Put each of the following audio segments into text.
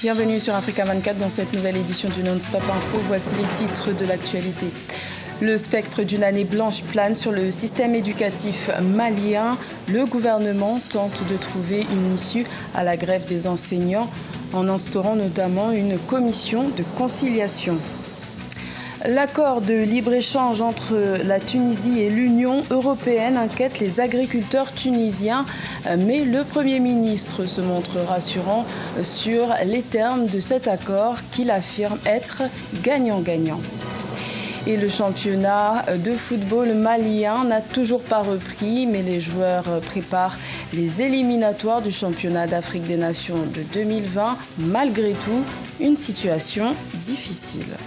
Bienvenue sur Africa 24 dans cette nouvelle édition du Non-Stop Info. Voici les titres de l'actualité. Le spectre d'une année blanche plane sur le système éducatif malien. Le gouvernement tente de trouver une issue à la grève des enseignants en instaurant notamment une commission de conciliation. L'accord de libre-échange entre la Tunisie et l'Union européenne inquiète les agriculteurs tunisiens, mais le Premier ministre se montre rassurant sur les termes de cet accord qu'il affirme être gagnant-gagnant. Et le championnat de football malien n'a toujours pas repris, mais les joueurs préparent les éliminatoires du championnat d'Afrique des Nations de 2020. Malgré tout, une situation difficile.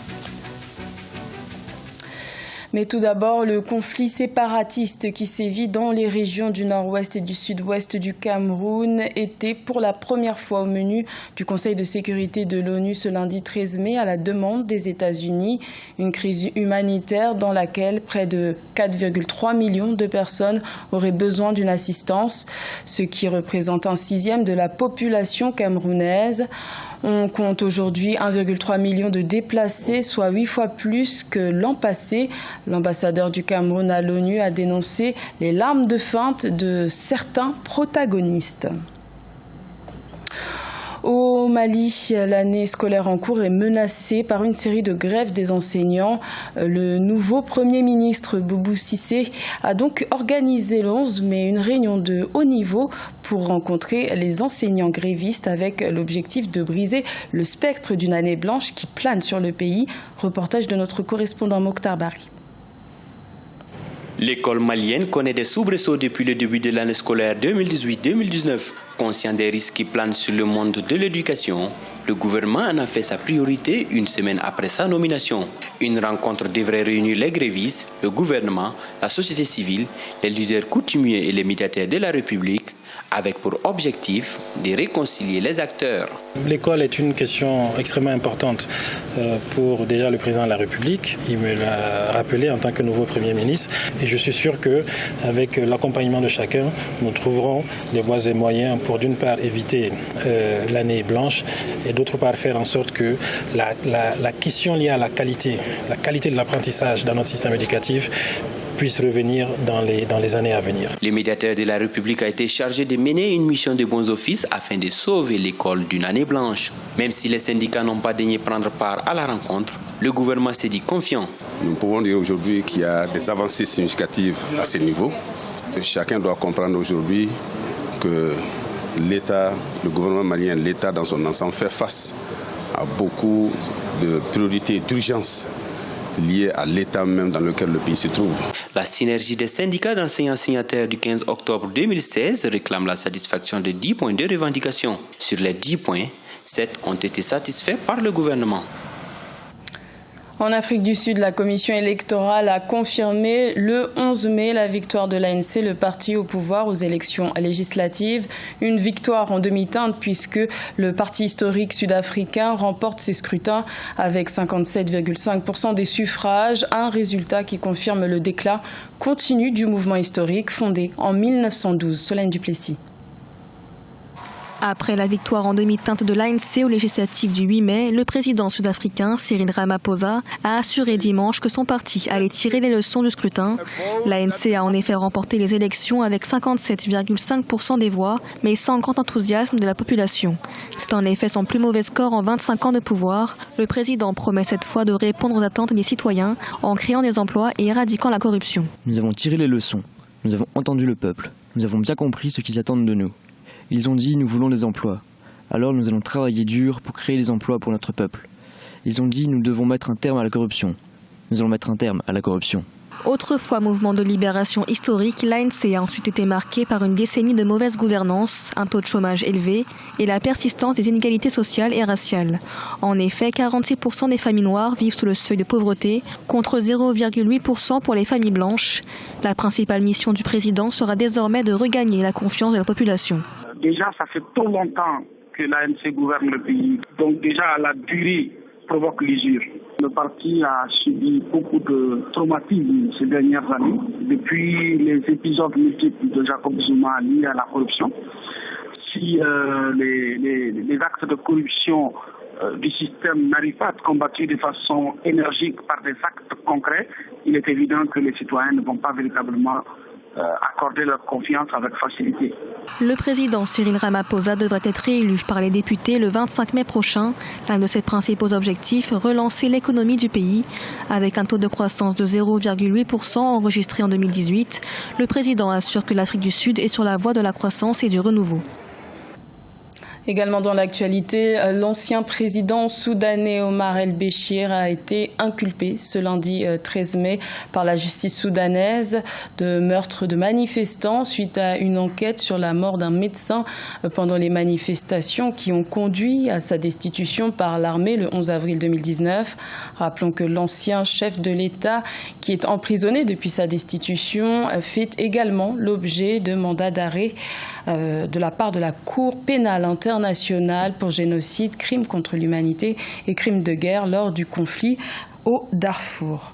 Mais tout d'abord, le conflit séparatiste qui sévit dans les régions du nord-ouest et du sud-ouest du Cameroun était pour la première fois au menu du Conseil de sécurité de l'ONU ce lundi 13 mai à la demande des États-Unis. Une crise humanitaire dans laquelle près de 4,3 millions de personnes auraient besoin d'une assistance, ce qui représente un sixième de la population camerounaise. On compte aujourd'hui 1,3 million de déplacés, soit 8 fois plus que l'an passé. L'ambassadeur du Cameroun à l'ONU a dénoncé les larmes de feinte de certains protagonistes. Au Mali, l'année scolaire en cours est menacée par une série de grèves des enseignants. Le nouveau Premier ministre Boubou Cissé a donc organisé le 11 mai une réunion de haut niveau pour rencontrer les enseignants grévistes avec l'objectif de briser le spectre d'une année blanche qui plane sur le pays. Reportage de notre correspondant Mokhtar Bari. L'école malienne connaît des soubresauts depuis le début de l'année scolaire 2018-2019. Conscient des risques qui planent sur le monde de l'éducation, le gouvernement en a fait sa priorité une semaine après sa nomination. Une rencontre devrait réunir les grévistes, le gouvernement, la société civile, les leaders coutumiers et les médiateurs de la République, avec pour objectif de réconcilier les acteurs. L'école est une question extrêmement importante pour déjà le président de la République. Il me l'a rappelé en tant que nouveau Premier ministre. Et je suis sûr qu'avec l'accompagnement de chacun, nous trouverons des voies et moyens pour d'une part éviter l'année blanche et d'autre part faire en sorte que la question liée à la qualité de l'apprentissage dans notre système éducatif puisse revenir dans les années à venir. Le médiateur de la République a été chargé de mener une mission de bons offices afin de sauver l'école d'une année blanche. Même si les syndicats n'ont pas daigné prendre part à la rencontre, le gouvernement s'est dit confiant. Nous pouvons dire aujourd'hui qu'il y a des avancées significatives à ce niveau. Chacun doit comprendre aujourd'hui que l'État, le gouvernement malien, l'État dans son ensemble fait face à beaucoup de priorités d'urgence liées à l'état même dans lequel le pays se trouve. La synergie des syndicats d'enseignants signataires du 15 octobre 2016 réclame la satisfaction de 10 points de revendication. Sur les 10 points, 7 ont été satisfaits par le gouvernement. En Afrique du Sud, la commission électorale a confirmé le 11 mai la victoire de l'ANC, le parti au pouvoir aux élections législatives. Une victoire en demi-teinte puisque le parti historique sud-africain remporte ses scrutins avec 57,5% des suffrages, un résultat qui confirme le déclin continu du mouvement historique fondé en 1912. Solène Duplessis. Après la victoire en demi-teinte de l'ANC aux législatives du 8 mai, le président sud-africain Cyril Ramaphosa a assuré dimanche que son parti allait tirer les leçons du scrutin. L'ANC a en effet remporté les élections avec 57,5% des voix, mais sans grand enthousiasme de la population. C'est en effet son plus mauvais score en 25 ans de pouvoir. Le président promet cette fois de répondre aux attentes des citoyens en créant des emplois et éradiquant la corruption. Nous avons tiré les leçons. Nous avons entendu le peuple. Nous avons bien compris ce qu'ils attendent de nous. Ils ont dit « nous voulons des emplois ». Alors nous allons travailler dur pour créer des emplois pour notre peuple. Ils ont dit « nous devons mettre un terme à la corruption ». Nous allons mettre un terme à la corruption. Autrefois mouvement de libération historique, l'ANC a ensuite été marqué par une décennie de mauvaise gouvernance, un taux de chômage élevé et la persistance des inégalités sociales et raciales. En effet, 46% des familles noires vivent sous le seuil de pauvreté, contre 0,8% pour les familles blanches. La principale mission du président sera désormais de regagner la confiance de la population. Déjà, ça fait trop longtemps que l'ANC gouverne le pays. Donc déjà, la durée provoque l'usure. Le parti a subi beaucoup de traumatismes ces dernières années, depuis les épisodes multiples de Jacob Zuma liés à la corruption. Si si les actes de corruption du système n'arrivent pas à être combattus de façon énergique par des actes concrets, il est évident que les citoyens ne vont pas véritablement accorder leur confiance avec facilité. Le président Cyril Ramaphosa devrait être réélu par les députés le 25 mai prochain. L'un de ses principaux objectifs, relancer l'économie du pays. Avec un taux de croissance de 0,8% enregistré en 2018, le président assure que l'Afrique du Sud est sur la voie de la croissance et du renouveau. Également dans l'actualité, l'ancien président soudanais Omar el-Béchir a été inculpé ce lundi 13 mai par la justice soudanaise de meurtre de manifestants suite à une enquête sur la mort d'un médecin pendant les manifestations qui ont conduit à sa destitution par l'armée le 11 avril 2019. Rappelons que l'ancien chef de l'État, qui est emprisonné depuis sa destitution, fait également l'objet de mandats d'arrêt de la part de la Cour pénale internationale pour génocide, crimes contre l'humanité et crimes de guerre lors du conflit au Darfour.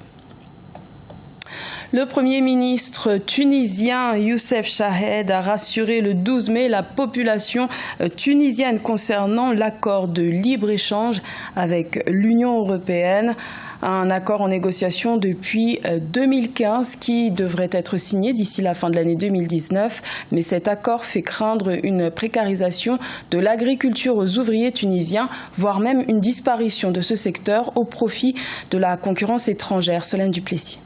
Le Premier ministre tunisien Youssef Chahed a rassuré le 12 mai la population tunisienne concernant l'accord de libre-échange avec l'Union européenne. Un accord en négociation depuis 2015 qui devrait être signé d'ici la fin de l'année 2019. Mais cet accord fait craindre une précarisation de l'agriculture aux ouvriers tunisiens, voire même une disparition de ce secteur au profit de la concurrence étrangère. Solène Duplessis.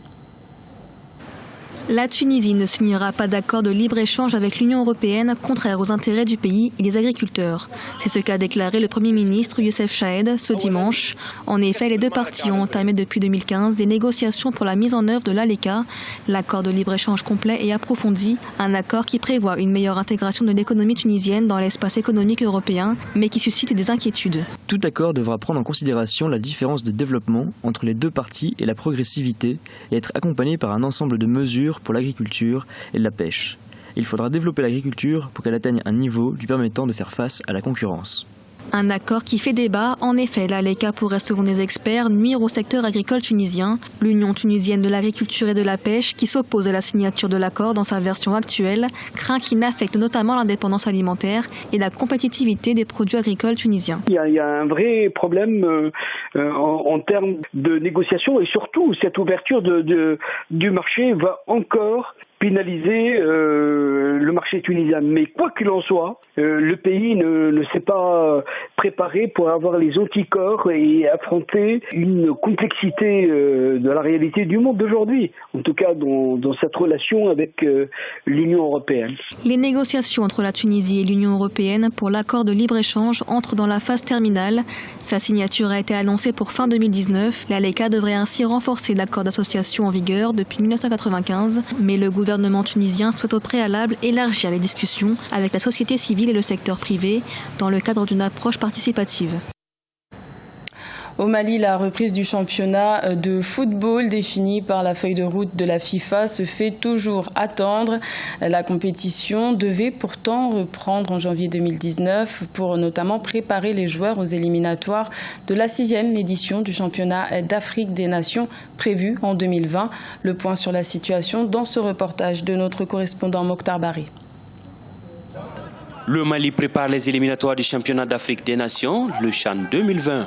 La Tunisie ne signera pas d'accord de libre-échange avec l'Union européenne, contraire aux intérêts du pays et des agriculteurs. C'est ce qu'a déclaré le Premier ministre Youssef Chahed ce dimanche. En effet, les deux parties ont entamé depuis 2015 des négociations pour la mise en œuvre de l'ALECA, l'accord de libre-échange complet et approfondi, un accord qui prévoit une meilleure intégration de l'économie tunisienne dans l'espace économique européen, mais qui suscite des inquiétudes. Tout accord devra prendre en considération la différence de développement entre les deux parties et la progressivité et être accompagné par un ensemble de mesures pour l'agriculture et la pêche. Il faudra développer l'agriculture pour qu'elle atteigne un niveau lui permettant de faire face à la concurrence. Un accord qui fait débat. En effet, l'ALECA pourrait, selon des experts, nuire au secteur agricole tunisien. L'Union tunisienne de l'agriculture et de la pêche, qui s'oppose à la signature de l'accord dans sa version actuelle, craint qu'il n'affecte notamment l'indépendance alimentaire et la compétitivité des produits agricoles tunisiens. Il y a un vrai problème en termes de négociation et surtout cette ouverture du marché va encore pénaliser le marché tunisien. Mais quoi qu'il en soit, le pays ne s'est pas préparé pour avoir les anticorps et affronter une complexité de la réalité du monde d'aujourd'hui, en tout cas dans cette relation avec l'Union européenne. Les négociations entre la Tunisie et l'Union européenne pour l'accord de libre-échange entrent dans la phase terminale. Sa signature a été annoncée pour fin 2019. L'ALECA devrait ainsi renforcer l'accord d'association en vigueur depuis 1995, mais le gouvernement tunisien souhaite au préalable élargir les discussions avec la société civile et le secteur privé dans le cadre d'une approche participative. Au Mali, la reprise du championnat de football définie par la feuille de route de la FIFA se fait toujours attendre. La compétition devait pourtant reprendre en janvier 2019 pour notamment préparer les joueurs aux éliminatoires de la 6e édition du championnat d'Afrique des Nations prévue en 2020. Le point sur la situation dans ce reportage de notre correspondant Mokhtar Bari. Le Mali prépare les éliminatoires du championnat d'Afrique des Nations, le CHAN 2020.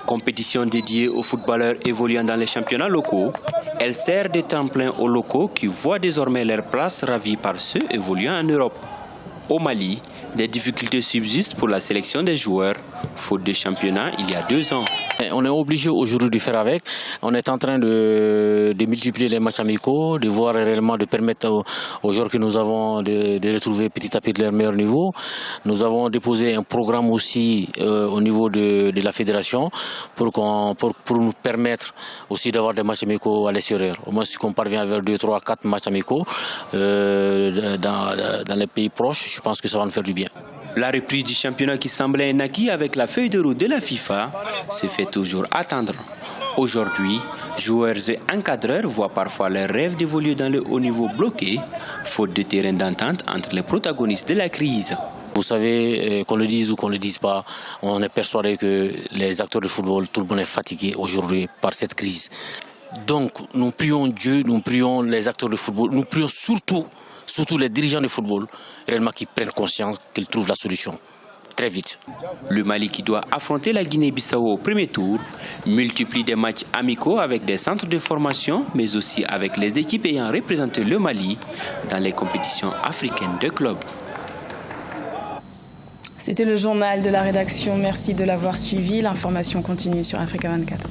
Compétition dédiée aux footballeurs évoluant dans les championnats locaux, elle sert de tremplin aux locaux qui voient désormais leur place ravie par ceux évoluant en Europe. Au Mali, des difficultés subsistent pour la sélection des joueurs, faute de championnat il y a 2 ans. On est obligé aujourd'hui de faire avec. On est en train de multiplier les matchs amicaux, de voir réellement, de permettre aux joueurs que nous avons de retrouver petit à petit leur meilleur niveau. Nous avons déposé un programme aussi au niveau de la fédération pour nous permettre aussi d'avoir des matchs amicaux à l'extérieur. Au moins si on parvient vers 2, 3, 4 matchs amicaux dans les pays proches, je pense que ça va nous faire du bien. La reprise du championnat qui semblait un acquis avec la feuille de route de la FIFA se fait toujours attendre. Aujourd'hui, joueurs et encadreurs voient parfois leurs rêves d'évoluer dans le haut niveau bloqués, faute de terrain d'entente entre les protagonistes de la crise. Vous savez, qu'on le dise ou qu'on ne le dise pas, on est persuadé que les acteurs de football, tout le monde est fatigué aujourd'hui par cette crise. Donc, nous prions Dieu, nous prions les acteurs de football, nous prions surtout surtout les dirigeants du football, réellement qui prennent conscience qu'ils trouvent la solution très vite. Le Mali, qui doit affronter la Guinée-Bissau au premier tour, multiplie des matchs amicaux avec des centres de formation, mais aussi avec les équipes ayant représenté le Mali dans les compétitions africaines de clubs. C'était le journal de la rédaction. Merci de l'avoir suivi. L'information continue sur Africa 24.